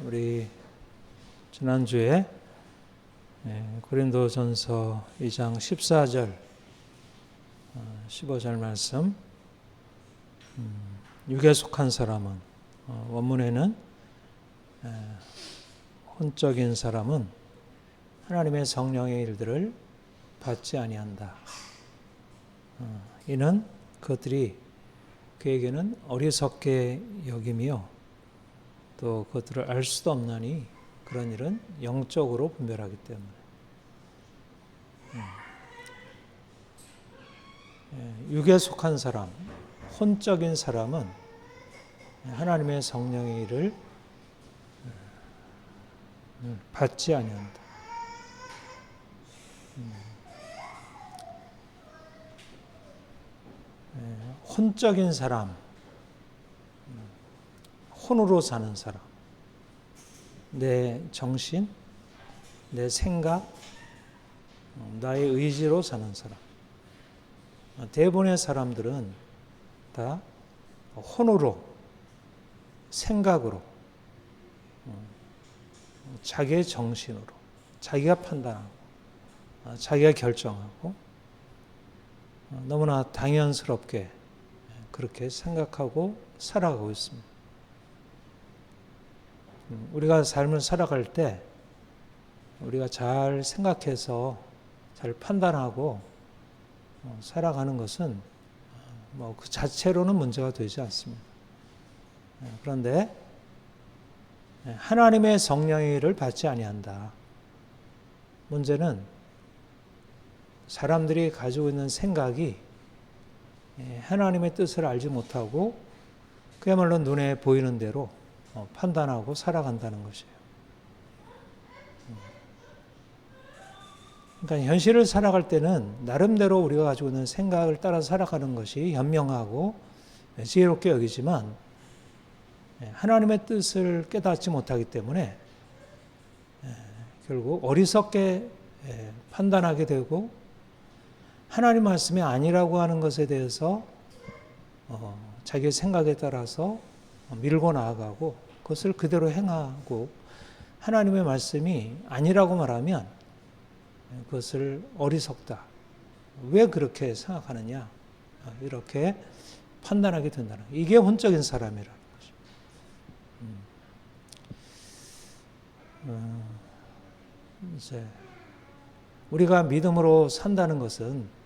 우리 지난주에 고린도전서 2장 14절 15절 말씀, 육에 속한 사람은, 원문에는 혼적인 사람은 하나님의 성령의 일들을 받지 아니한다. 이는 그것들이 그에게는 어리석게 여김이요 또 그것들을 알 수도 없나니 그런 일은 영적으로 분별하기 때문에. 육에 속한 사람, 혼적인 사람은 하나님의 성령의 일을 받지 아니한다. 혼적인 사람, 혼으로 사는 사람, 내 정신, 내 생각, 나의 의지로 사는 사람. 대부분의 사람들은 다 혼으로, 생각으로, 자기의 정신으로, 자기가 판단하고, 자기가 결정하고, 너무나 당연스럽게 그렇게 생각하고 살아가고 있습니다. 우리가 삶을 살아갈 때 우리가 잘 생각해서 잘 판단하고 살아가는 것은 그 자체로는 문제가 되지 않습니다. 그런데 하나님의 성령의 일을 받지 아니한다. 문제는 사람들이 가지고 있는 생각이 하나님의 뜻을 알지 못하고 그야말로 눈에 보이는 대로 판단하고 살아간다는 것이에요. 그러니까 현실을 살아갈 때는 나름대로 우리가 가지고 있는 생각을 따라 살아가는 것이 현명하고 지혜롭게 여기지만 하나님의 뜻을 깨닫지 못하기 때문에 결국 어리석게 판단하게 되고 하나님 말씀이 아니라고 하는 것에 대해서 자기의 생각에 따라서 밀고 나아가고 그것을 그대로 행하고 하나님의 말씀이 아니라고 말하면 그것을 어리석다. 왜 그렇게 생각하느냐? 이렇게 판단하게 된다는 거예요. 이게 혼적인 사람이라는 거죠. 이제 우리가 믿음으로 산다는 것은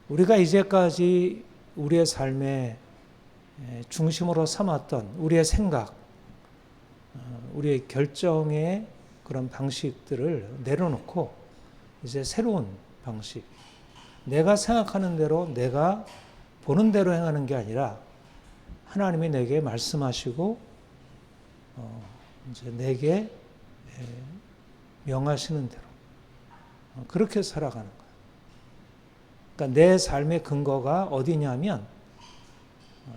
우리가 이제까지 우리의 삶의 중심으로 삼았던 우리의 생각, 우리의 결정의 그런 방식들을 내려놓고 이제 새로운 방식, 내가 생각하는 대로 내가 보는 대로 행하는 게 아니라 하나님이 내게 말씀하시고 이제 내게 명하시는 대로 그렇게 살아가는 거예요. 그러니까 내 삶의 근거가 어디냐면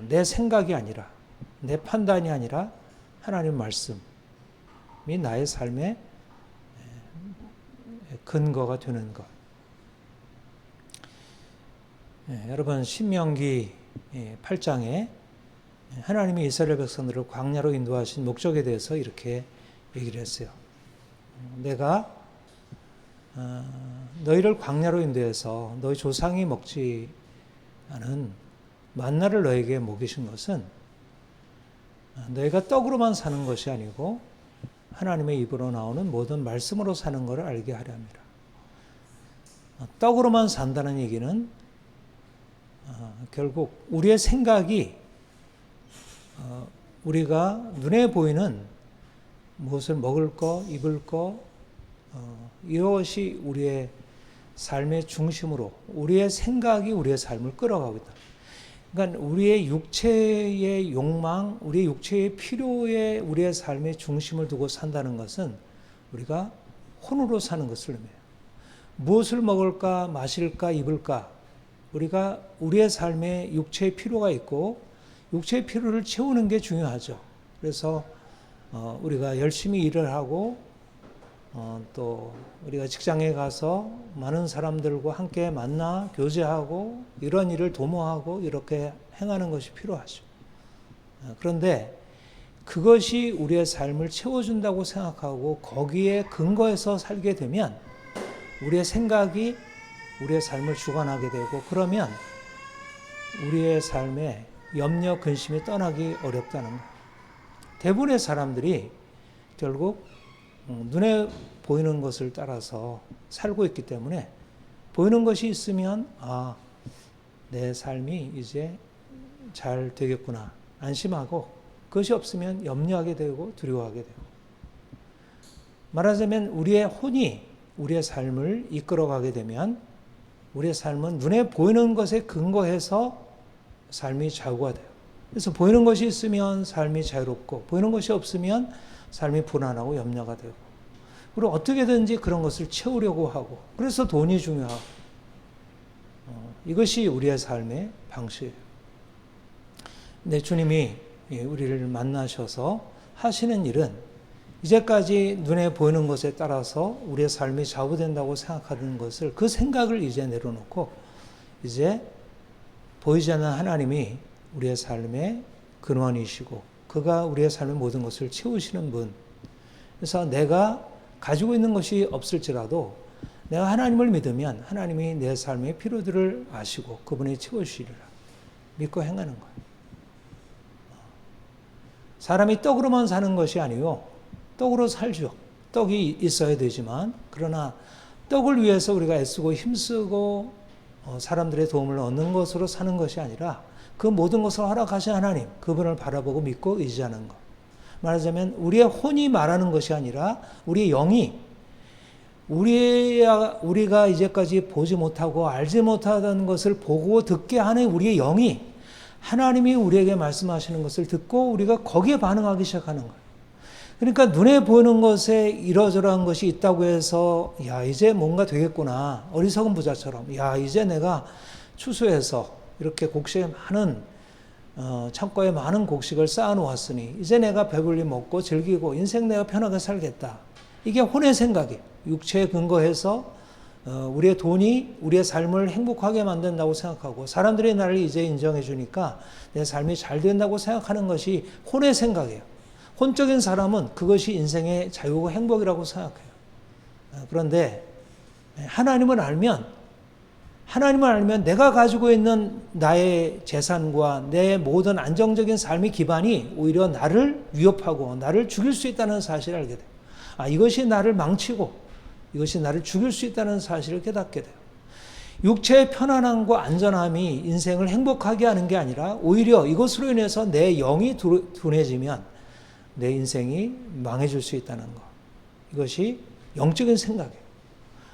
내 생각이 아니라 내 판단이 아니라 하나님 말씀이 나의 삶의 근거가 되는 것. 여러분 신명기 8장에 하나님이 이스라엘 백성들을 광야로 인도하신 목적에 대해서 이렇게 얘기를 했어요. 내가 너희를 광야로 인도해서 너희 조상이 먹지 않은 만나를 너에게 먹이신 것은 너희가 떡으로만 사는 것이 아니고 하나님의 입으로 나오는 모든 말씀으로 사는 것을 알게 하려 함이라. 떡으로만 산다는 얘기는 결국 우리의 생각이 우리가 눈에 보이는 무엇을 먹을 거, 입을 거, 이것이 우리의 삶의 중심으로 우리의 생각이 우리의 삶을 끌어가고 있다. 그러니까 우리의 육체의 욕망, 우리의 육체의 필요에 우리의 삶의 중심을 두고 산다는 것은 우리가 혼으로 사는 것을 의미해요. 무엇을 먹을까, 마실까, 입을까? 우리가 우리의 삶에 육체의 필요가 있고 육체의 필요를 채우는 게 중요하죠. 그래서 우리가 열심히 일을 하고 또 우리가 직장에 가서 많은 사람들과 함께 만나 교제하고 이런 일을 도모하고 이렇게 행하는 것이 필요하죠. 그런데 그것이 우리의 삶을 채워준다고 생각하고 거기에 근거해서 살게 되면 우리의 생각이 우리의 삶을 주관하게 되고, 그러면 우리의 삶에 염려, 근심이 떠나기 어렵다는 거예요. 대부분의 사람들이 결국 눈에 보이는 것을 따라서 살고 있기 때문에, 보이는 것이 있으면 내 삶이 이제 잘 되겠구나 안심하고, 그것이 없으면 염려하게 되고 두려워하게 되고, 말하자면 우리의 혼이 우리의 삶을 이끌어가게 되면 우리의 삶은 눈에 보이는 것에 근거해서 삶이 좌우가 돼요. 그래서 보이는 것이 있으면 삶이 자유롭고, 보이는 것이 없으면 삶이 불안하고 염려가 되고, 그리고 어떻게든지 그런 것을 채우려고 하고, 그래서 돈이 중요하고, 이것이 우리의 삶의 방식이에요. 근데 주님이 우리를 만나셔서 하시는 일은 이제까지 눈에 보이는 것에 따라서 우리의 삶이 좌우된다고 생각하는 것을, 그 생각을 이제 내려놓고 이제 보이지 않는 하나님이 우리의 삶의 근원이시고 그가 우리의 삶의 모든 것을 채우시는 분. 그래서 내가 가지고 있는 것이 없을지라도 내가 하나님을 믿으면 하나님이 내 삶의 필요들을 아시고 그분이 채우시리라 믿고 행하는 거예요. 사람이 떡으로만 사는 것이 아니요, 떡으로 살죠. 떡이 있어야 되지만, 그러나 떡을 위해서 우리가 애쓰고 힘쓰고 사람들의 도움을 얻는 것으로 사는 것이 아니라 그 모든 것을 허락하신 하나님, 그분을 바라보고 믿고 의지하는 것. 말하자면 우리의 혼이 말하는 것이 아니라 우리의 영이, 우리가 이제까지 보지 못하고 알지 못하던 것을 보고 듣게 하는 우리의 영이 하나님이 우리에게 말씀하시는 것을 듣고 우리가 거기에 반응하기 시작하는 거예요. 그러니까 눈에 보이는 것에 이러저러한 것이 있다고 해서 이제 뭔가 되겠구나, 어리석은 부자처럼 이제 내가 추수해서 이렇게 곡식에 많은 창고에 많은 곡식을 쌓아놓았으니 이제 내가 배불리 먹고 즐기고 인생 내가 편하게 살겠다. 이게 혼의 생각이에요. 육체에 근거해서 우리의 돈이 우리의 삶을 행복하게 만든다고 생각하고 사람들이 나를 이제 인정해 주니까 내 삶이 잘 된다고 생각하는 것이 혼의 생각이에요. 혼적인 사람은 그것이 인생의 자유고 행복이라고 생각해요. 그런데 하나님을 알면 내가 가지고 있는 나의 재산과 내 모든 안정적인 삶의 기반이 오히려 나를 위협하고 나를 죽일 수 있다는 사실을 알게 돼요. 이것이 나를 망치고 이것이 나를 죽일 수 있다는 사실을 깨닫게 돼요. 육체의 편안함과 안전함이 인생을 행복하게 하는 게 아니라 오히려 이것으로 인해서 내 영이 둔해지면 내 인생이 망해질 수 있다는 것. 이것이 영적인 생각이에요.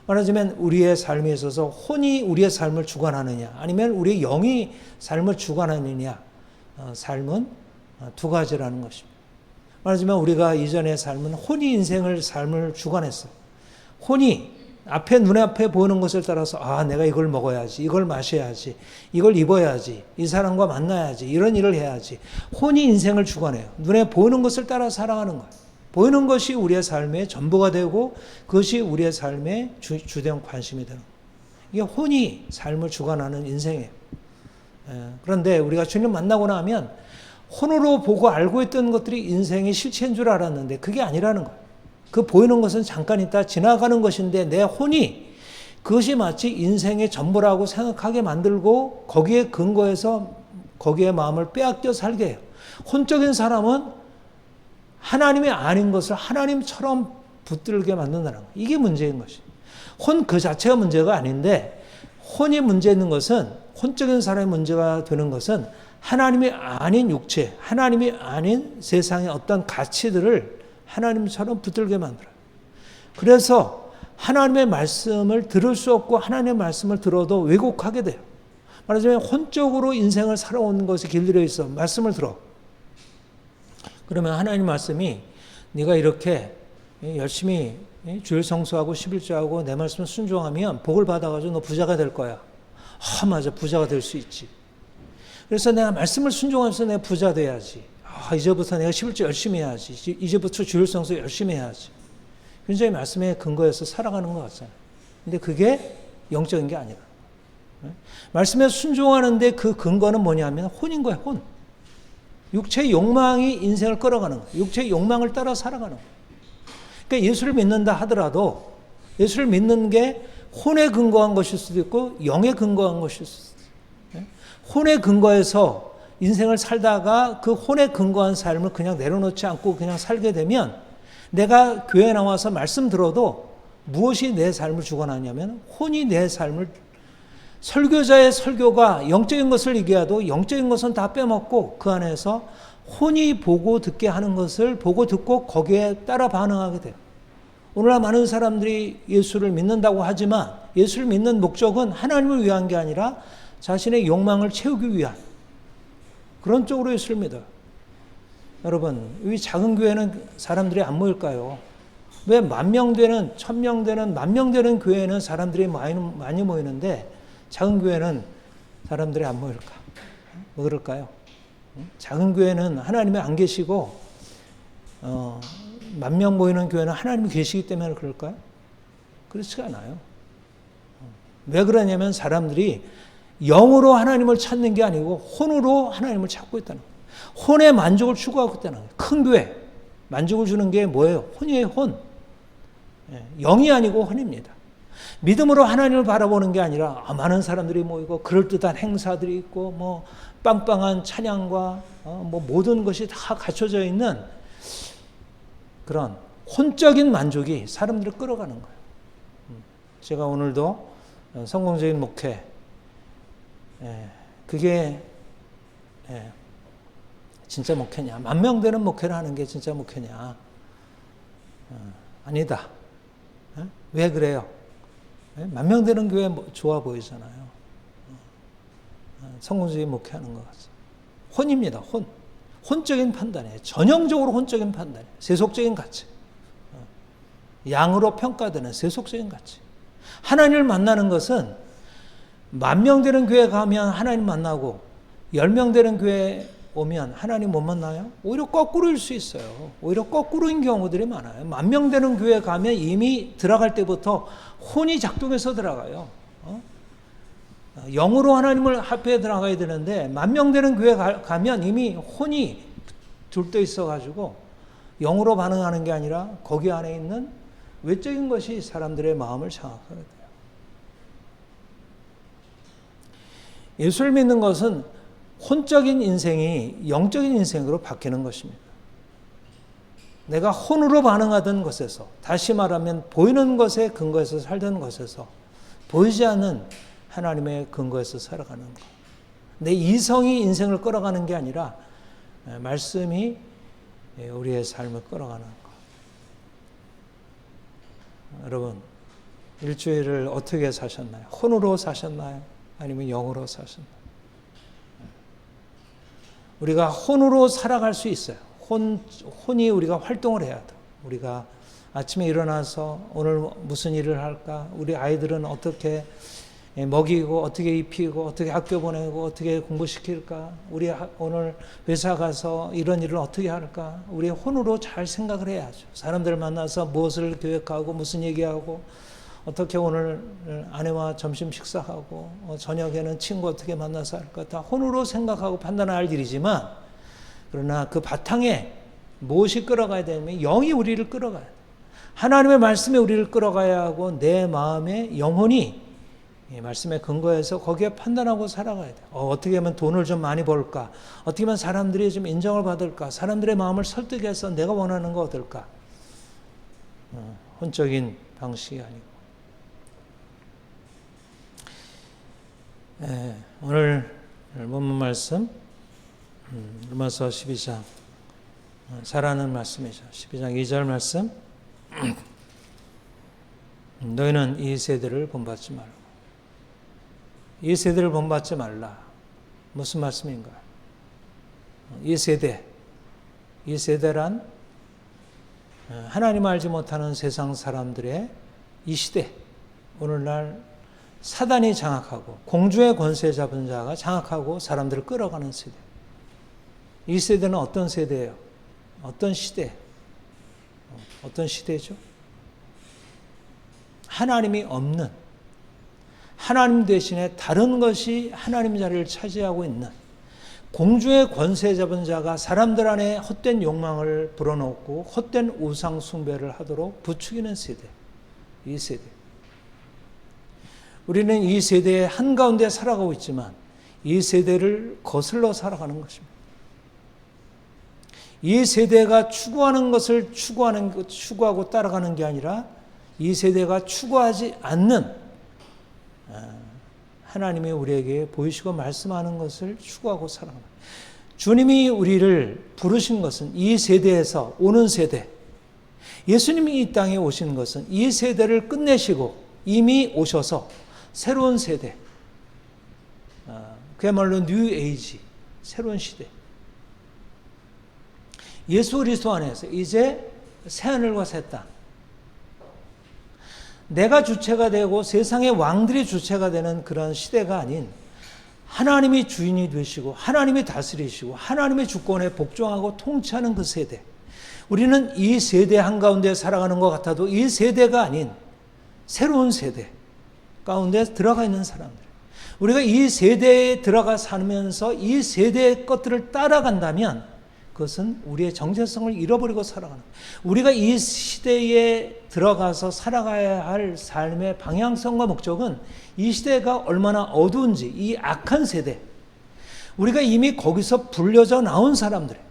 말하자면 우리의 삶에 있어서 혼이 우리의 삶을 주관하느냐 아니면 우리의 영이 삶을 주관하느냐, 삶은 두 가지라는 것입니다. 말하자면 우리가 이전의 삶은 혼이 인생을 삶을 주관했어요. 혼이 눈에 앞에 보이는 것을 따라서 내가 이걸 먹어야지, 이걸 마셔야지, 이걸 입어야지, 이 사람과 만나야지, 이런 일을 해야지. 혼이 인생을 주관해요. 눈에 보이는 것을 따라 살아가는 거예요. 보이는 것이 우리의 삶의 전부가 되고 그것이 우리의 삶의 주된 관심이 되는 거예요. 이게 혼이 삶을 주관하는 인생이에요. 그런데 우리가 주님 만나고 나면 혼으로 보고 알고 있던 것들이 인생의 실체인 줄 알았는데 그게 아니라는 거예요. 그 보이는 것은 잠깐 있다 지나가는 것인데 내 혼이 그것이 마치 인생의 전부라고 생각하게 만들고 거기에 근거해서 거기에 마음을 빼앗겨 살게 해요. 혼적인 사람은 하나님이 아닌 것을 하나님처럼 붙들게 만든다는 거예요. 이게 문제인 것이에요. 혼 그 자체가 문제가 아닌데 혼이 문제 있는 것은, 혼적인 사람의 문제가 되는 것은 하나님이 아닌 육체, 하나님이 아닌 세상의 어떤 가치들을 하나님처럼 붙들게 만들어요. 그래서 하나님의 말씀을 들을 수 없고 하나님의 말씀을 들어도 왜곡하게 돼요. 말하자면 혼적으로 인생을 살아오는 것이 길들여 있어. 말씀을 들어. 그러면 하나님 말씀이 네가 이렇게 열심히 주일 성수하고 11조하고 내 말씀을 순종하면 복을 받아가지고 너 부자가 될 거야. 맞아, 부자가 될 수 있지. 그래서 내가 말씀을 순종하면서 내가 부자 돼야지. 이제부터 내가 11조 열심히 해야지. 이제부터 주일 성수 열심히 해야지. 굉장히 말씀에 근거해서 살아가는 것 같잖아요. 근데 그게 영적인 게 아니라. 말씀에 순종하는데 그 근거는 뭐냐면 혼인 거예요, 혼. 육체의 욕망이 인생을 끌어가는 거예요. 육체의 욕망을 따라 살아가는 거예요. 그러니까 예수를 믿는다 하더라도 예수를 믿는 게 혼에 근거한 것일 수도 있고 영에 근거한 것일 수도 있어요. 혼에 근거해서 인생을 살다가 그 혼에 근거한 삶을 그냥 내려놓지 않고 그냥 살게 되면 내가 교회에 나와서 말씀 들어도 무엇이 내 삶을 주관하냐면 혼이 내 삶을, 설교자의 설교가 영적인 것을 얘기해도 영적인 것은 다 빼먹고 그 안에서 혼이 보고 듣게 하는 것을 보고 듣고 거기에 따라 반응하게 돼요. 오늘날 많은 사람들이 예수를 믿는다고 하지만 예수를 믿는 목적은 하나님을 위한 게 아니라 자신의 욕망을 채우기 위한 그런 쪽으로 예수를 믿어요. 여러분, 이 작은 교회는 사람들이 안 모일까요? 왜 10,000명 되는, 1,000명 되는, 10,000명 되는 교회는 사람들이 많이 모이는데 작은 교회는 사람들이 안 모일까? 왜 그럴까요? 작은 교회는 하나님이 안 계시고 10,000명 모이는 교회는 하나님이 계시기 때문에 그럴까요? 그렇지가 않아요. 왜 그러냐면 사람들이 영으로 하나님을 찾는 게 아니고 혼으로 하나님을 찾고 있다는 거예요. 혼의 만족을 추구하고 있다는 거예요. 큰 교회 만족을 주는 게 뭐예요? 혼이에요. 혼. 영이 아니고 혼입니다. 믿음으로 하나님을 바라보는 게 아니라 많은 사람들이 모이고 그럴듯한 행사들이 있고 뭐 빵빵한 찬양과 뭐 모든 것이 다 갖춰져 있는 그런 혼적인 만족이 사람들을 끌어가는 거예요. 제가 오늘도 성공적인 목회, 그게 진짜 목회냐, 10,000명 되는 목회를 하는 게 진짜 목회냐? 아니다. 왜 그래요? 10,000명 되는 교회 좋아 보이잖아요. 성공적인 목회하는 것 같아요. 혼입니다. 혼. 혼적인 판단이에요. 전형적으로 혼적인 판단이에요. 세속적인 가치. 양으로 평가되는 세속적인 가치. 하나님을 만나는 것은 10,000명 되는 교회 가면 하나님 만나고 10명 되는 교회 오면 하나님 못 만나요? 오히려 거꾸로일 수 있어요. 오히려 거꾸로인 경우들이 많아요. 10,000명 되는 교회 가면 이미 들어갈 때부터 혼이 작동해서 들어가요. 영으로 하나님을 합해 들어가야 되는데 10,000명 되는 교회 가면 이미 혼이 들떠 있어가지고 영으로 반응하는 게 아니라 거기 안에 있는 외적인 것이 사람들의 마음을 장악하게 돼요. 예수를 믿는 것은 혼적인 인생이 영적인 인생으로 바뀌는 것입니다. 내가 혼으로 반응하던 것에서, 다시 말하면 보이는 것에 근거해서 살던 것에서 보이지 않는 하나님의 근거에서 살아가는 것. 내 이성이 인생을 끌어가는 게 아니라 말씀이 우리의 삶을 끌어가는 것. 여러분, 일주일을 어떻게 사셨나요? 혼으로 사셨나요? 아니면 영으로 사셨나요? 우리가 혼으로 살아갈 수 있어요. 혼이 우리가 활동을 해야 돼. 우리가 아침에 일어나서 오늘 무슨 일을 할까? 우리 아이들은 어떻게 먹이고 어떻게 입히고 어떻게 학교 보내고 어떻게 공부시킬까? 우리 오늘 회사 가서 이런 일을 어떻게 할까? 우리 혼으로 잘 생각을 해야죠. 사람들 만나서 무엇을 계획하고 무슨 얘기하고 어떻게 오늘 아내와 점심 식사하고 저녁에는 친구 어떻게 만나서 할까? 다 혼으로 생각하고 판단할 일이지만 그러나 그 바탕에 무엇이 끌어가야 되냐면 영이 우리를 끌어가야 돼. 하나님의 말씀에 우리를 끌어가야 하고 내 마음의 영혼이 이 말씀에 근거해서 거기에 판단하고 살아가야 돼. 어떻게 하면 돈을 좀 많이 벌까? 어떻게 하면 사람들이 좀 인정을 받을까? 사람들의 마음을 설득해서 내가 원하는 거 얻을까? 혼적인 방식이 아니고. 오늘 본문 말씀 로마서 12장 잘 아는 말씀이죠. 12장 2절 말씀. 너희는 이 세대를 본받지 말고. 이 세대를 본받지 말라. 무슨 말씀인가? 이 세대란 하나님 알지 못하는 세상 사람들의 이 시대, 오늘날 사단이 장악하고 공주의 권세 잡은 자가 장악하고 사람들을 끌어가는 세대. 이 세대는 어떤 세대예요? 어떤 시대? 어떤 시대죠? 하나님이 없는, 하나님 대신에 다른 것이 하나님 자리를 차지하고 있는 공중의 권세 잡은 자가 사람들 안에 헛된 욕망을 불어넣고 헛된 우상 숭배를 하도록 부추기는 세대. 이 세대. 우리는 이 세대의 한가운데 살아가고 있지만 이 세대를 거슬러 살아가는 것입니다. 이 세대가 추구하는 것을 추구하고 따라가는 게 아니라 이 세대가 추구하지 않는 하나님이 우리에게 보이시고 말씀하는 것을 추구하고 살아갑니다. 주님이 우리를 부르신 것은 이 세대에서 오는 세대, 예수님이 이 땅에 오신 것은 이 세대를 끝내시고 이미 오셔서 새로운 세대, 그야말로 뉴 에이지, 새로운 시대, 예수 그리스도 안에서 이제 새하늘과 새 땅, 내가 주체가 되고 세상의 왕들이 주체가 되는 그런 시대가 아닌 하나님이 주인이 되시고 하나님이 다스리시고 하나님의 주권에 복종하고 통치하는 그 세대. 우리는 이 세대 한가운데 살아가는 것 같아도 이 세대가 아닌 새로운 세대 가운데 들어가 있는 사람들. 우리가 이 세대에 들어가 살면서 이 세대의 것들을 따라간다면 그것은 우리의 정체성을 잃어버리고 살아가는 거예요. 우리가 이 시대에 들어가서 살아가야 할 삶의 방향성과 목적은 이 시대가 얼마나 어두운지, 이 악한 세대, 우리가 이미 거기서 불려져 나온 사람들이에요.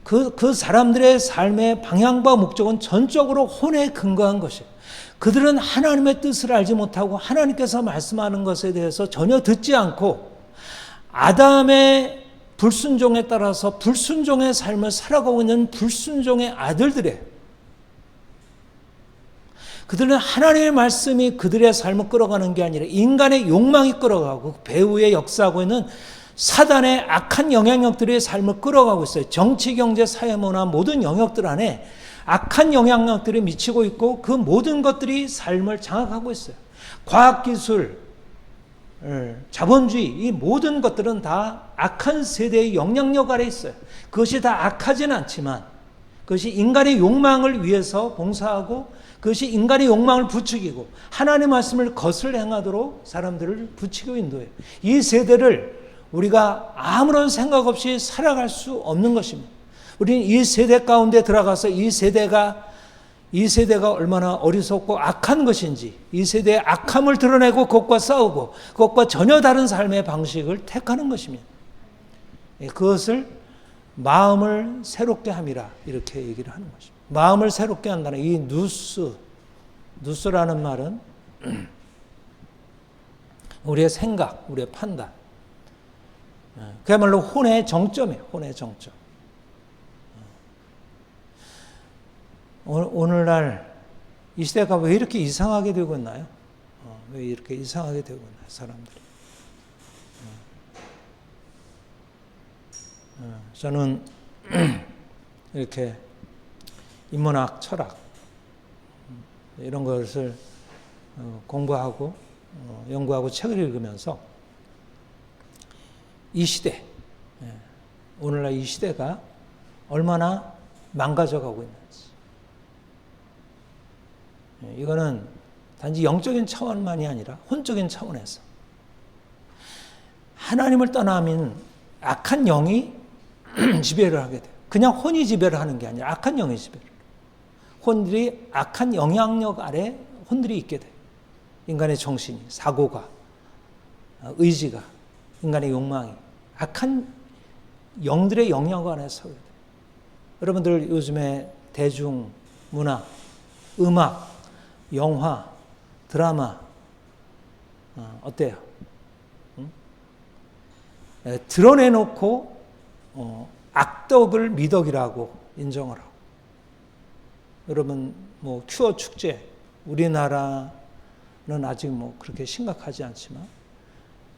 그 사람들의 삶의 방향과 목적은 전적으로 혼에 근거한 것이에요. 그들은 하나님의 뜻을 알지 못하고 하나님께서 말씀하는 것에 대해서 전혀 듣지 않고 아담의 불순종에 따라서 불순종의 삶을 살아가고 있는 불순종의 아들들이에요. 그들은 하나님의 말씀이 그들의 삶을 끌어가는 게 아니라 인간의 욕망이 끌어가고 배후에 역사하고 있는 사단의 악한 영향력들이 삶을 끌어가고 있어요. 정치, 경제, 사회, 문화 모든 영역들 안에 악한 영향력들이 미치고 있고 그 모든 것들이 삶을 장악하고 있어요. 과학기술, 자본주의, 이 모든 것들은 다 악한 세대의 영향력 아래 있어요. 그것이 다 악하지는 않지만 그것이 인간의 욕망을 위해서 봉사하고 그것이 인간의 욕망을 부추기고 하나님의 말씀을 거슬러 행하도록 사람들을 부추기고 인도해요. 이 세대를 우리가 아무런 생각 없이 살아갈 수 없는 것입니다. 우리는 이 세대 가운데 들어가서 이 세대가 얼마나 어리석고 악한 것인지, 이 세대의 악함을 드러내고 그것과 싸우고 그것과 전혀 다른 삶의 방식을 택하는 것입니다. 그것을 마음을 새롭게 함이라 이렇게 얘기를 하는 것입니다. 마음을 새롭게 한다는 이 누스라는 말은 우리의 생각, 우리의 판단, 그야말로 혼의 정점이에요. 혼의 정점. 오늘날 이 시대가 왜 이렇게 이상하게 되고 있나요? 왜 이렇게 이상하게 되고 있나요, 사람들이? 저는 이렇게 인문학, 철학 이런 것을 공부하고 연구하고 책을 읽으면서 이 시대, 오늘날 이 시대가 얼마나 망가져가고 있는지, 이거는 단지 영적인 차원만이 아니라 혼적인 차원에서 하나님을 떠나면 악한 영이 지배를 하게 돼요. 그냥 혼이 지배를 하는 게 아니라 악한 영이 지배를 해요. 혼들이 악한 영향력 아래 혼들이 있게 돼요. 인간의 정신이, 사고가, 의지가, 인간의 욕망이 악한 영들의 영향 안에 서게 돼요. 여러분들 요즘에 대중, 문화, 음악, 영화, 드라마 어때요? 드러내놓고 악덕을 미덕이라고 인정을 하고, 여러분 뭐 큐어 축제, 우리나라는 아직 뭐 그렇게 심각하지 않지만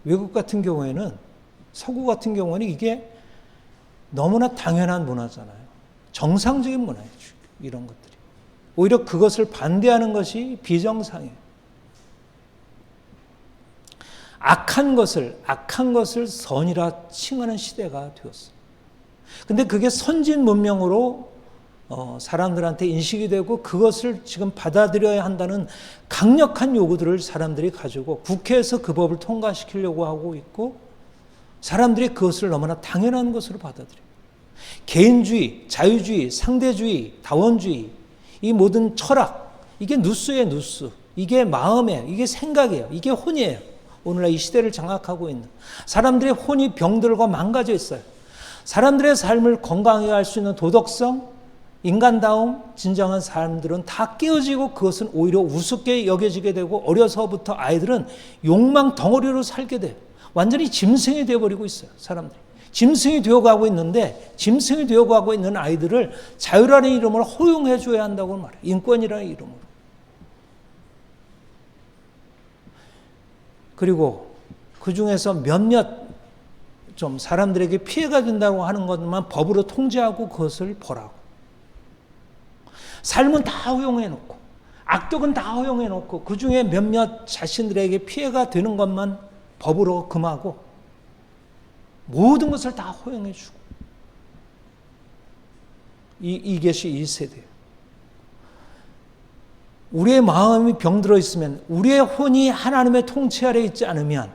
외국 같은 경우에는, 서구 같은 경우는 이게 너무나 당연한 문화잖아요. 정상적인 문화예요. 이런 것들이. 오히려 그것을 반대하는 것이 비정상이에요. 악한 것을 선이라 칭하는 시대가 되었어요. 근데 그게 선진 문명으로 사람들한테 인식이 되고 그것을 지금 받아들여야 한다는 강력한 요구들을 사람들이 가지고 국회에서 그 법을 통과시키려고 하고 있고, 사람들이 그것을 너무나 당연한 것으로 받아들여요. 개인주의, 자유주의, 상대주의, 다원주의, 이 모든 철학, 이게 누수예요, 누수. 이게 마음이에요. 이게 생각이에요. 이게 혼이에요. 오늘날 이 시대를 장악하고 있는. 사람들의 혼이 병들고 망가져 있어요. 사람들의 삶을 건강하게 할 수 있는 도덕성, 인간다움, 진정한 사람들은 다 깨어지고 그것은 오히려 우습게 여겨지게 되고 어려서부터 아이들은 욕망 덩어리로 살게 돼요. 완전히 짐승이 되어버리고 있어요. 사람들이. 짐승이 되어가고 있는데 짐승이 되어가고 있는 아이들을 자유라는 이름으로 허용해 줘야 한다고 말해요. 인권이라는 이름으로. 그리고 그 중에서 몇몇 좀 사람들에게 피해가 된다고 하는 것만 법으로 통제하고 그것을 벌하고 삶은 다 허용해 놓고 악덕은 다 허용해 놓고 그 중에 몇몇 자신들에게 피해가 되는 것만 법으로 금하고 모든 것을 다 허용해 주고 이것이 이 세대예요. 우리의 마음이 병들어 있으면 우리의 혼이 하나님의 통치 아래 있지 않으면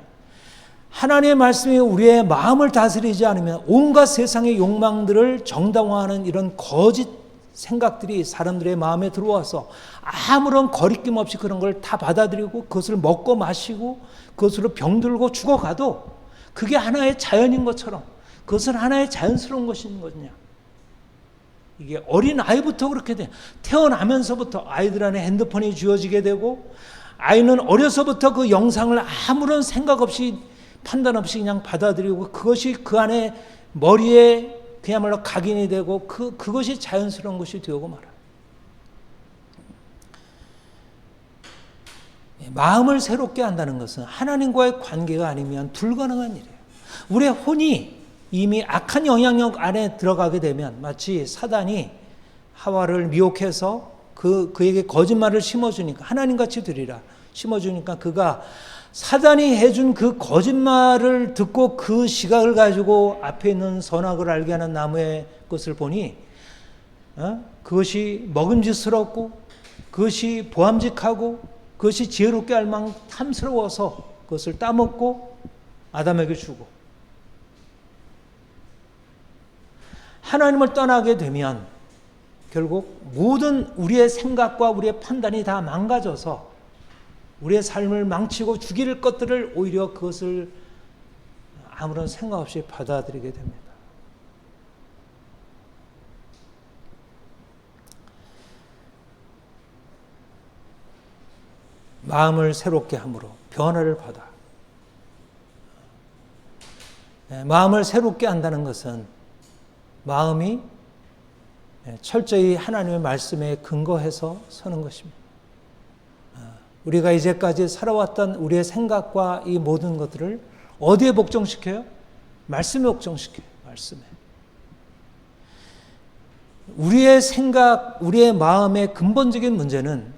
하나님의 말씀이 우리의 마음을 다스리지 않으면 온갖 세상의 욕망들을 정당화하는 이런 거짓 생각들이 사람들의 마음에 들어와서 아무런 거리낌 없이 그런 걸 다 받아들이고 그것을 먹고 마시고 그것으로 병들고 죽어가도 그게 하나의 자연인 것처럼 그것은 하나의 자연스러운 것인 거냐. 이게 어린 아이부터 그렇게 돼. 태어나면서부터 아이들 안에 핸드폰이 쥐어지게 되고 아이는 어려서부터 그 영상을 아무런 생각 없이 판단 없이 그냥 받아들이고 그것이 그 안에 머리에 그야말로 각인이 되고 그것이 자연스러운 것이 되고 말아요. 마음을 새롭게 한다는 것은 하나님과의 관계가 아니면 불가능한 일이에요. 우리의 혼이 이미 악한 영향력 안에 들어가게 되면 마치 사단이 하와를 미혹해서 그에게 거짓말을 심어주니까 하나님같이 되리라 심어주니까 그가 사단이 해준 그 거짓말을 듣고 그 시각을 가지고 앞에 있는 선악을 알게 하는 나무의 것을 보니 그것이 먹음직스럽고 그것이 보암직하고 그것이 지혜롭게 할 만큼 탐스러워서 그것을 따먹고 아담에게 주고 하나님을 떠나게 되면 결국 모든 우리의 생각과 우리의 판단이 다 망가져서 우리의 삶을 망치고 죽일 것들을 오히려 그것을 아무런 생각 없이 받아들이게 됩니다. 마음을 새롭게 함으로 변화를 받아. 마음을 새롭게 한다는 것은 마음이 철저히 하나님의 말씀에 근거해서 서는 것입니다. 우리가 이제까지 살아왔던 우리의 생각과 이 모든 것들을 어디에 복종시켜요? 말씀에 복종시켜요. 말씀에. 우리의 생각, 우리의 마음의 근본적인 문제는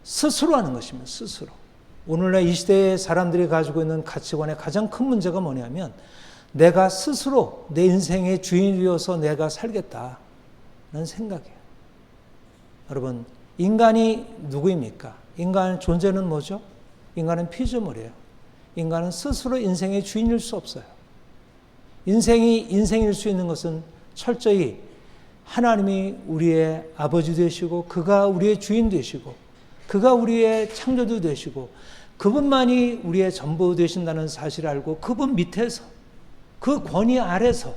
스스로 하는 것입니다. 스스로. 오늘날 이 시대의 사람들이 가지고 있는 가치관의 가장 큰 문제가 뭐냐면 내가 스스로 내 인생의 주인이 되어서 내가 살겠다는 생각이에요. 여러분, 인간이 누구입니까? 인간의 존재는 뭐죠? 인간은 피조물이에요. 인간은 스스로 인생의 주인일 수 없어요. 인생이 인생일 수 있는 것은 철저히 하나님이 우리의 아버지 되시고 그가 우리의 주인 되시고 그가 우리의 창조주 되시고 그분만이 우리의 전부 되신다는 사실을 알고 그분 밑에서 그 권위 아래서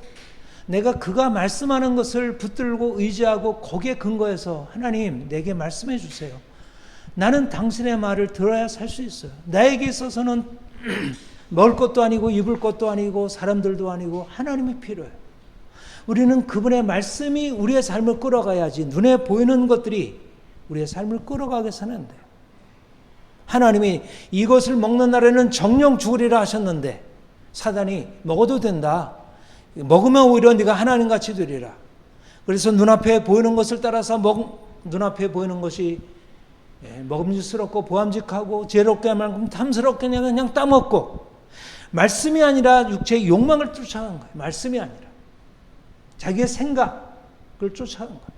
내가 그가 말씀하는 것을 붙들고 의지하고 거기에 근거해서 하나님 내게 말씀해 주세요. 나는 당신의 말을 들어야 살 수 있어요. 나에게 있어서는 먹을 것도 아니고 입을 것도 아니고 사람들도 아니고 하나님이 필요해요. 우리는 그분의 말씀이 우리의 삶을 끌어가야지 눈에 보이는 것들이 우리의 삶을 끌어가게 해서는 안 돼요. 하나님이 이것을 먹는 날에는 정령 죽으리라 하셨는데 사단이 먹어도 된다. 먹으면 오히려 네가 하나님같이 되리라. 그래서 눈앞에 보이는 것을 따라서 눈앞에 보이는 것이 먹음직스럽고 보암직하고 지혜롭게 할 만큼 탐스럽게 그냥 따먹고 말씀이 아니라 육체의 욕망을 쫓아간 거예요. 말씀이 아니라 자기의 생각을 쫓아간 거예요.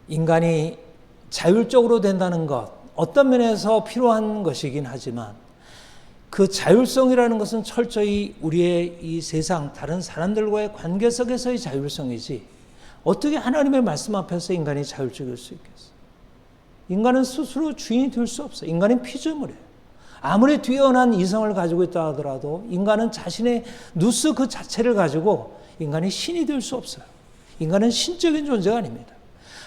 인간이 자율적으로 된다는 것 어떤 면에서 필요한 것이긴 하지만 그 자율성이라는 것은 철저히 우리의 이 세상 다른 사람들과의 관계 속에서의 자율성이지 어떻게 하나님의 말씀 앞에서 인간이 자율적일 수 있겠어? 인간은 스스로 주인이 될 수 없어. 인간은 피조물이에요. 아무리 뛰어난 이성을 가지고 있다 하더라도 인간은 자신의 누스 그 자체를 가지고 인간이 신이 될 수 없어요. 인간은 신적인 존재가 아닙니다.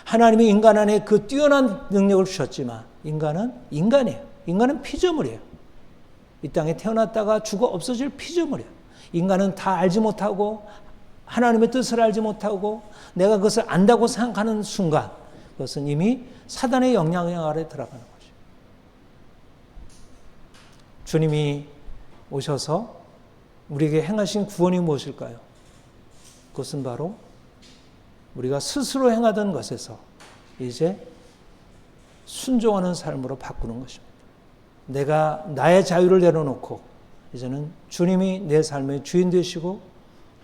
하나님이 인간 안에 그 뛰어난 능력을 주셨지만 인간은 인간이에요. 인간은 피조물이에요. 이 땅에 태어났다가 죽어 없어질 피조물이에요. 인간은 다 알지 못하고 하나님의 뜻을 알지 못하고 내가 그것을 안다고 생각하는 순간 그것은 이미 사단의 영향력 아래 들어가는 거죠. 주님이 오셔서 우리에게 행하신 구원이 무엇일까요? 그것은 바로 우리가 스스로 행하던 것에서 이제 순종하는 삶으로 바꾸는 것입니다. 내가 나의 자유를 내려놓고 이제는 주님이 내 삶의 주인 되시고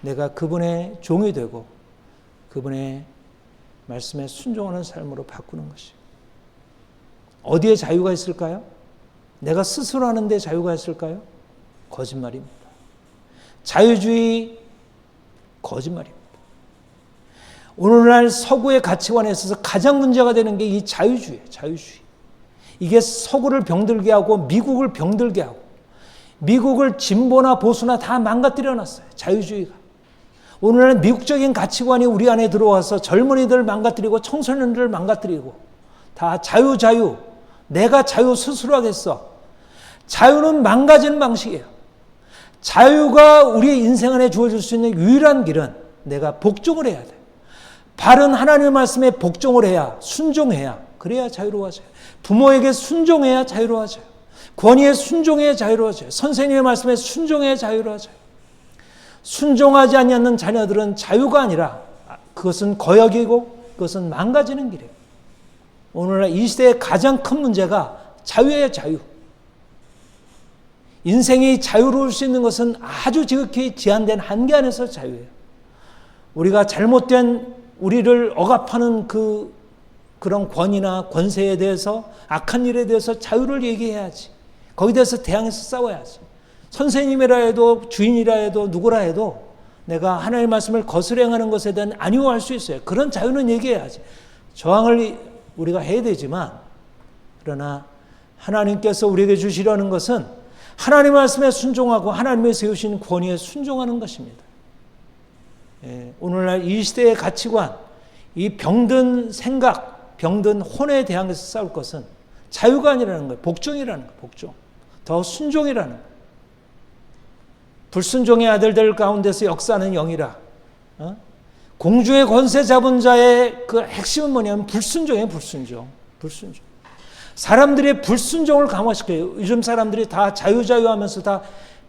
내가 그분의 종이 되고 그분의 말씀에 순종하는 삶으로 바꾸는 것이에요. 어디에 자유가 있을까요? 내가 스스로 하는 데 자유가 있을까요? 거짓말입니다. 자유주의 거짓말입니다. 오늘날 서구의 가치관에 있어서 가장 문제가 되는 게 이 자유주의예요. 자유주의. 이게 서구를 병들게 하고 미국을 병들게 하고 미국을 진보나 보수나 다 망가뜨려 놨어요. 자유주의가. 오늘날 미국적인 가치관이 우리 안에 들어와서 젊은이들 망가뜨리고 청소년들을 망가뜨리고 다 자유 내가 자유 스스로 하겠어. 자유는 망가지는 방식이에요. 자유가 우리의 인생 안에 주어질 수 있는 유일한 길은 내가 복종을 해야 돼. 바른 하나님의 말씀에 복종을 해야 순종해야 그래야 자유로워져요. 부모에게 순종해야 자유로워져요. 권위에 순종해야 자유로워져요. 선생님의 말씀에 순종해야 자유로워져요. 순종하지 않는 자녀들은 자유가 아니라 그것은 거역이고 그것은 망가지는 길이에요. 오늘날 이 시대의 가장 큰 문제가 자유예요. 자유. 인생이 자유로울 수 있는 것은 아주 지극히 제한된 한계 안에서 자유예요. 우리가 잘못된 우리를 억압하는 그런 권위나 권세에 대해서 악한 일에 대해서 자유를 얘기해야지. 거기에 대해서 대항해서 싸워야지. 선생님이라 해도 주인이라 해도 누구라 해도 내가 하나님의 말씀을 거스려 행하는 것에 대한 안위화할 수 있어요. 그런 자유는 얘기해야지. 저항을 우리가 해야 되지만 그러나 하나님께서 우리에게 주시려는 것은 하나님의 말씀에 순종하고 하나님의 세우신 권위에 순종하는 것입니다. 오늘날 이 시대의 가치관, 이 병든 생각, 병든 혼에 대항해서 싸울 것은 자유가 아니라는 거예요. 복종이라는 거예요. 복종. 더 순종이라는 거예요. 불순종의 아들들 가운데서 역사하는 영이라. 공주의 권세 잡은 자의 그 핵심은 뭐냐면 불순종이에요. 불순종. 사람들의 불순종을 강화시켜요. 요즘 사람들이 다 자유 하면서 다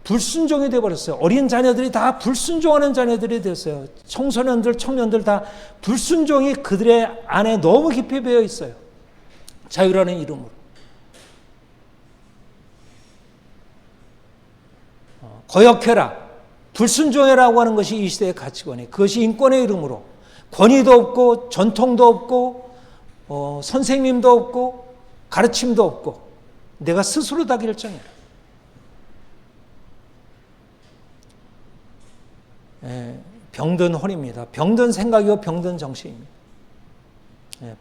불순종이 되어버렸어요. 어린 자녀들이 다 불순종하는 자녀들이 됐어요. 청소년들, 청년들 다 불순종이 그들의 안에 너무 깊이 배어 있어요. 자유라는 이름으로. 거역해라, 불순종해라고 하는 것이 이 시대의 가치관이에요. 그것이 인권의 이름으로 권위도 없고 전통도 없고 선생님도 없고 가르침도 없고 내가 스스로 다 결정해라. 병든 혼입니다. 병든 생각이고 병든 정신입니다.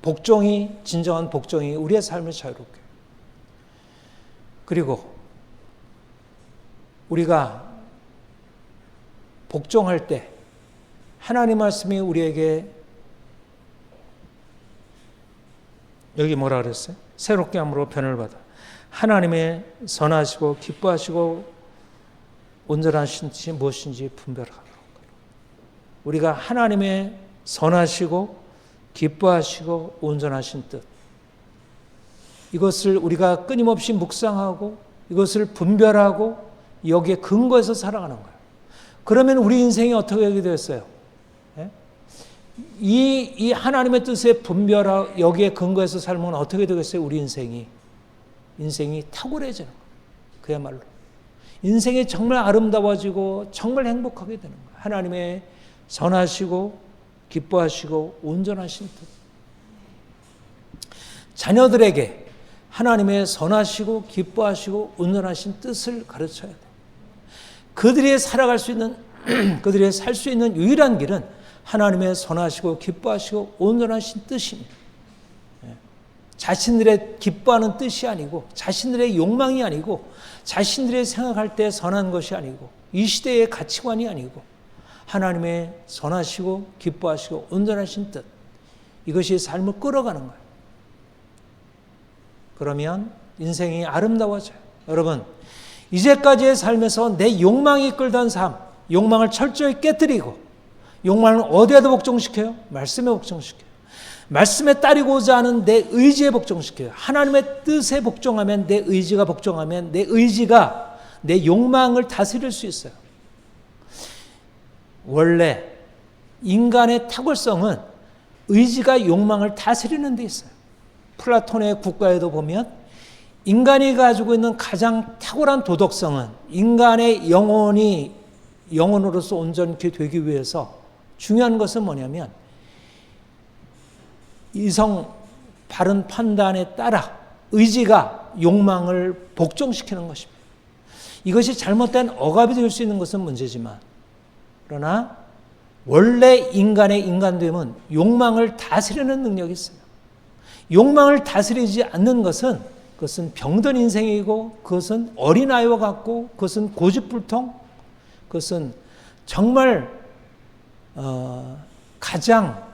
복종이 진정한 복종이 우리의 삶을 자유롭게. 그리고 우리가 복종할 때 하나님 말씀이 우리에게 여기 뭐라 그랬어요? 새롭게 함으로 변을 받아 하나님의 선하시고 기뻐하시고 온전하신 뜻이 무엇인지 분별하라. 우리가 하나님의 선하시고 기뻐하시고 온전하신 뜻, 이것을 우리가 끊임없이 묵상하고 이것을 분별하고 여기에 근거해서 살아가는 거예요. 그러면 우리 인생이 어떻게 하게 되었어요? 이 하나님의 뜻에 분별하고 여기에 근거해서 살면 어떻게 되겠어요? 우리 인생이 탁월해지는 거예요. 그야말로 인생이 정말 아름다워지고 정말 행복하게 되는 거예요. 하나님의 선하시고 기뻐하시고 온전하신 뜻. 자녀들에게 하나님의 선하시고 기뻐하시고 온전하신 뜻을 가르쳐야 돼. 그들이 살아갈 수 있는 그들이 살 수 있는 유일한 길은 하나님의 선하시고 기뻐하시고 온전하신 뜻입니다. 자신들의 기뻐하는 뜻이 아니고 자신들의 욕망이 아니고 자신들이 생각할 때 선한 것이 아니고 이 시대의 가치관이 아니고 하나님의 선하시고 기뻐하시고 온전하신 뜻, 이것이 삶을 끌어가는 거예요. 그러면 인생이 아름다워져요. 여러분, 이제까지의 삶에서 내 욕망이 끌던 삶, 욕망을 철저히 깨뜨리고, 욕망을 어디에도 복종시켜요? 말씀에 복종시켜요. 말씀에 따르고자 하는 내 의지에 복종시켜요. 하나님의 뜻에 복종하면, 내 의지가 복종하면 내 의지가 내 욕망을 다스릴 수 있어요. 원래 인간의 탁월성은 의지가 욕망을 다스리는 데 있어요. 플라톤의 국가에도 보면 인간이 가지고 있는 가장 탁월한 도덕성은 인간의 영혼으로서 온전히 되기 위해서 중요한 것은 뭐냐면 이성 바른 판단에 따라 의지가 욕망을 복종시키는 것입니다. 이것이 잘못된 억압이 될 수 있는 것은 문제지만, 그러나 원래 인간의 인간됨은 욕망을 다스리는 능력이 있어요. 욕망을 다스리지 않는 것은 그것은 병든 인생이고, 그것은 어린아이와 같고, 그것은 고집불통, 그것은 정말 가장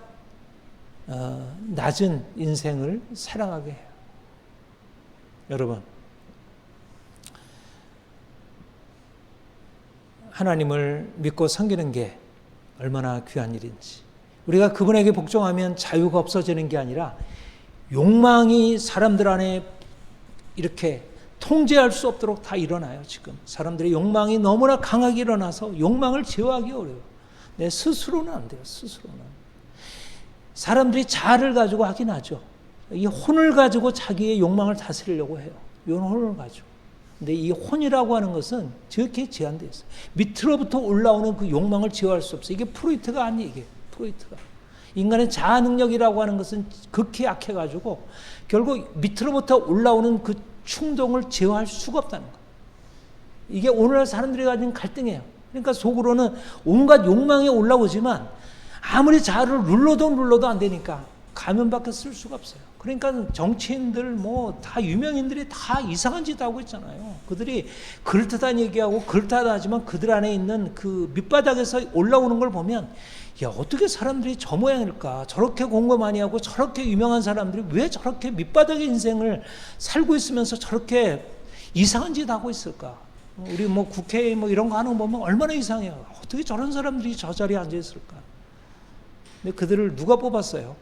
낮은 인생을 살아가게 해요. 여러분, 하나님을 믿고 섬기는 게 얼마나 귀한 일인지, 우리가 그분에게 복종하면 자유가 없어지는 게 아니라 욕망이 사람들 안에 이렇게 통제할 수 없도록 다 일어나요. 지금 사람들의 욕망이 너무나 강하게 일어나서 욕망을 제어하기 어려워요. 내 스스로는 안 돼요. 스스로는. 사람들이 자아를 가지고 하긴 하죠. 이 혼을 가지고 자기의 욕망을 다스리려고 해요. 이 혼을 가지고. 근데 이 혼이라고 하는 것은 저렇게 제한되어 있어요. 밑으로부터 올라오는 그 욕망을 제어할 수 없어요. 이게 프로이트가 아니에요. 이게 프로이트가. 인간의 자아 능력이라고 하는 것은 극히 약해가지고 결국 밑으로부터 올라오는 그 충동을 제어할 수가 없다는 거예요. 이게 오늘날 사람들이 가진 갈등이에요. 그러니까 속으로는 온갖 욕망이 올라오지만 아무리 자아를 눌러도 안 되니까 가면밖에 쓸 수가 없어요. 그러니까 정치인들 뭐 다 유명인들이 다 이상한 짓 하고 있잖아요. 그들이 그럴듯한 얘기하고 그럴듯하다 하지만 그들 안에 있는 그 밑바닥에서 올라오는 걸 보면, 야, 어떻게 사람들이 저 모양일까? 저렇게 공부 많이 하고 저렇게 유명한 사람들이 왜 저렇게 밑바닥의 인생을 살고 있으면서 저렇게 이상한 짓 하고 있을까? 우리 뭐 국회 뭐 이런 거 하는 거 보면 얼마나 이상해요. 어떻게 저런 사람들이 저 자리에 앉아 있을까? 근데 그들을 누가 뽑았어요?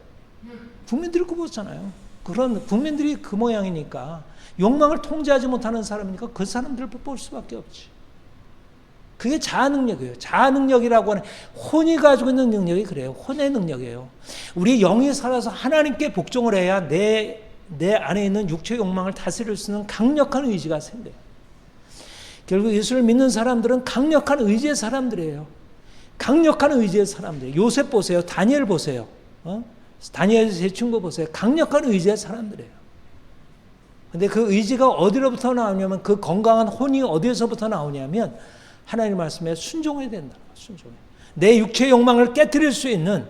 국민들이 뽑았잖아요. 그런 국민들이 그 모양이니까, 욕망을 통제하지 못하는 사람이니까 그 사람들을 뽑을 수밖에 없지. 그게 자아 능력이에요. 자아 능력이라고 하는, 혼이 가지고 있는 능력이 그래요. 혼의 능력이에요. 우리 영이 살아서 하나님께 복종을 해야 내 안에 있는 육체 욕망을 다스릴 수 있는 강력한 의지가 생겨요. 결국 예수를 믿는 사람들은 강력한 의지의 사람들이에요. 강력한 의지의 사람들. 요셉 보세요. 다니엘 보세요. 다니엘 제 친구 보세요. 강력한 의지의 사람들이에요. 근데 그 의지가 어디로부터 나오냐면, 그 건강한 혼이 어디에서부터 나오냐면 하나님 말씀에 순종해야 된다. 순종해. 내 육체 욕망을 깨뜨릴 수 있는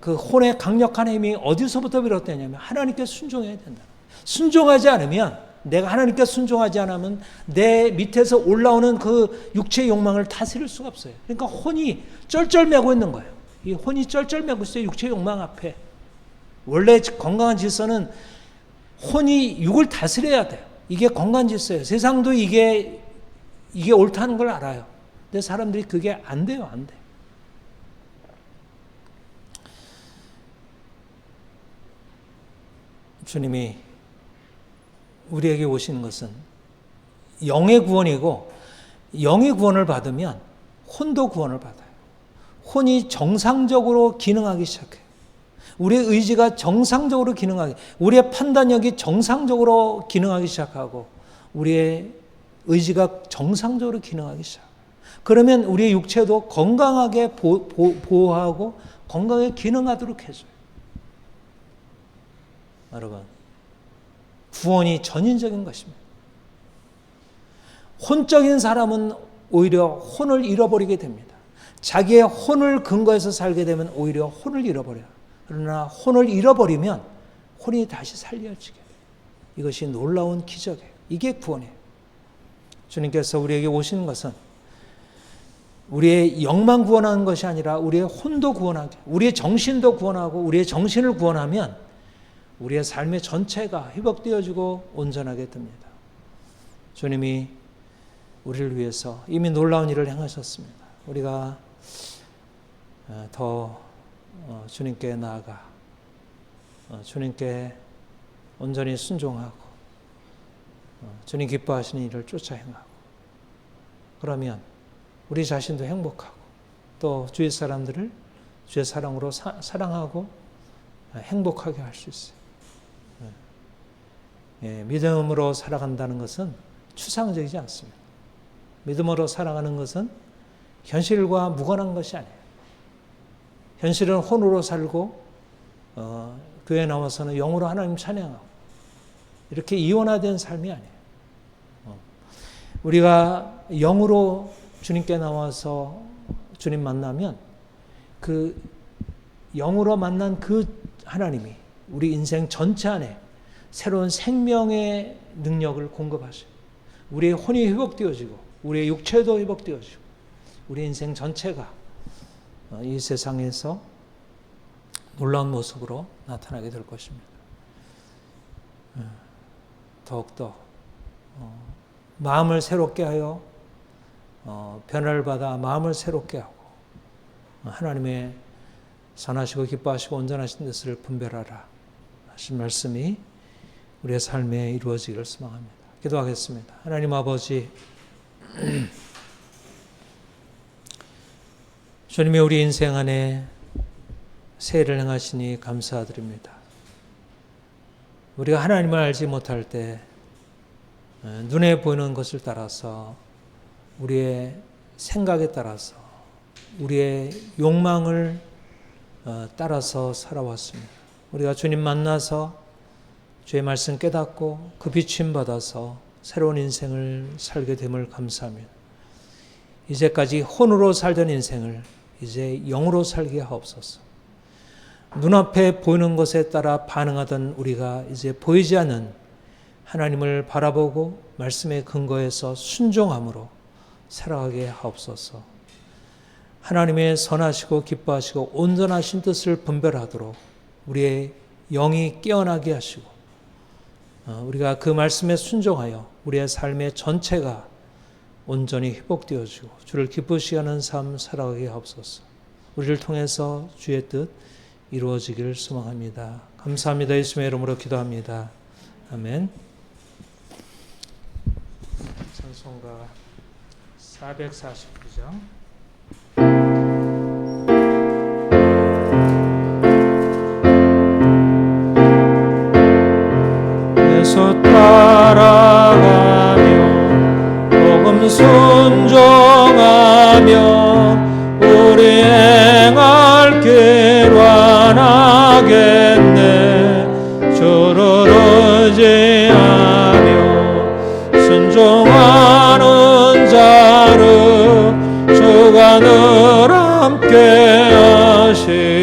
그 혼의 강력한 힘이 어디서부터 비롯되냐면 하나님께 순종해야 된다. 순종하지 않으면, 내가 하나님께 순종하지 않으면 내 밑에서 올라오는 그 육체의 욕망을 다스릴 수가 없어요. 그러니까 혼이 쩔쩔매고 있는 거예요. 이 혼이 쩔쩔매고 있어요. 육체의 욕망 앞에. 원래 건강한 질서는 혼이 육을 다스려야 돼요. 이게 건강한 질서예요. 세상도 이게 옳다는 걸 알아요. 근데 사람들이 그게 안 돼요. 안 돼. 주님이 우리에게 오시는 것은 영의 구원이고, 영의 구원을 받으면 혼도 구원을 받아요. 혼이 정상적으로 기능하기 시작해요. 우리의 의지가 정상적으로 기능하기, 우리의 판단력이 정상적으로 기능하기 시작하고, 우리의 의지가 정상적으로 기능하기 시작해요. 그러면 우리의 육체도 건강하게 보호하고 건강하게 기능하도록 해줘요. 여러분, 구원이 전인적인 것입니다. 혼적인 사람은 오히려 혼을 잃어버리게 됩니다. 자기의 혼을 근거해서 살게 되면 오히려 혼을 잃어버려요. 그러나 혼을 잃어버리면 혼이 다시 살려지게 돼요. 이것이 놀라운 기적이에요. 이게 구원이에요. 주님께서 우리에게 오신 것은 우리의 영만 구원하는 것이 아니라 우리의 혼도 구원하게, 우리의 정신도 구원하고, 우리의 정신을 구원하면 우리의 삶의 전체가 회복되어지고 온전하게 됩니다. 주님이 우리를 위해서 이미 놀라운 일을 행하셨습니다. 우리가 더 주님께 나아가 주님께 온전히 순종하고 주님 기뻐하시는 일을 쫓아 행하고, 그러면 우리 자신도 행복하고 또 주위 사람들을 주의 사랑으로 사랑하고 행복하게 할 수 있어요. 믿음으로 살아간다는 것은 추상적이지 않습니다. 믿음으로 살아가는 것은 현실과 무관한 것이 아니에요. 현실은 혼으로 살고 교회에 나와서는 영으로 하나님 찬양하고, 이렇게 이원화된 삶이 아니에요. 우리가 영으로 주님께 나와서 주님 만나면 그 영으로 만난 그 하나님이 우리 인생 전체 안에 새로운 생명의 능력을 공급하셔요. 우리의 혼이 회복되어지고 우리의 육체도 회복되어지고 우리 인생 전체가 이 세상에서 놀라운 모습으로 나타나게 될 것입니다. 더욱더 마음을 새롭게 하여 변화를 받아 마음을 새롭게 하고 하나님의 선하시고 기뻐하시고 온전하신 뜻을 분별하라 하신 말씀이 우리의 삶에 이루어지기를 소망합니다. 기도하겠습니다. 하나님 아버지, 주님이 우리 인생 안에 새 일을 행하시니 감사드립니다. 우리가 하나님을 알지 못할 때 눈에 보이는 것을 따라서, 우리의 생각에 따라서, 우리의 욕망을 따라서 살아왔습니다. 우리가 주님 만나서 주의 말씀 깨닫고 그 비추임 받아서 새로운 인생을 살게 됨을 감사합니다. 이제까지 혼으로 살던 인생을 이제 영으로 살게 하옵소서. 눈앞에 보이는 것에 따라 반응하던 우리가 이제 보이지 않는 하나님을 바라보고 말씀에 근거해서 순종함으로 살아가게 하옵소서. 하나님의 선하시고 기뻐하시고 온전하신 뜻을 분별하도록 우리의 영이 깨어나게 하시고, 우리가 그 말씀에 순종하여 우리의 삶의 전체가 온전히 회복되어지고 주를 기쁘시게 하는 삶 살아가게 하옵소서. 우리를 통해서 주의 뜻 이루어지기를 소망합니다. 감사합니다. 예수님의 이름으로 기도합니다. 아멘. 찬송가 449장 예수 따라가며 복음 순종하며 우리 행할 길 완하겠네. 주를 의지하며 순종하는 자를 주가 늘 함께 하시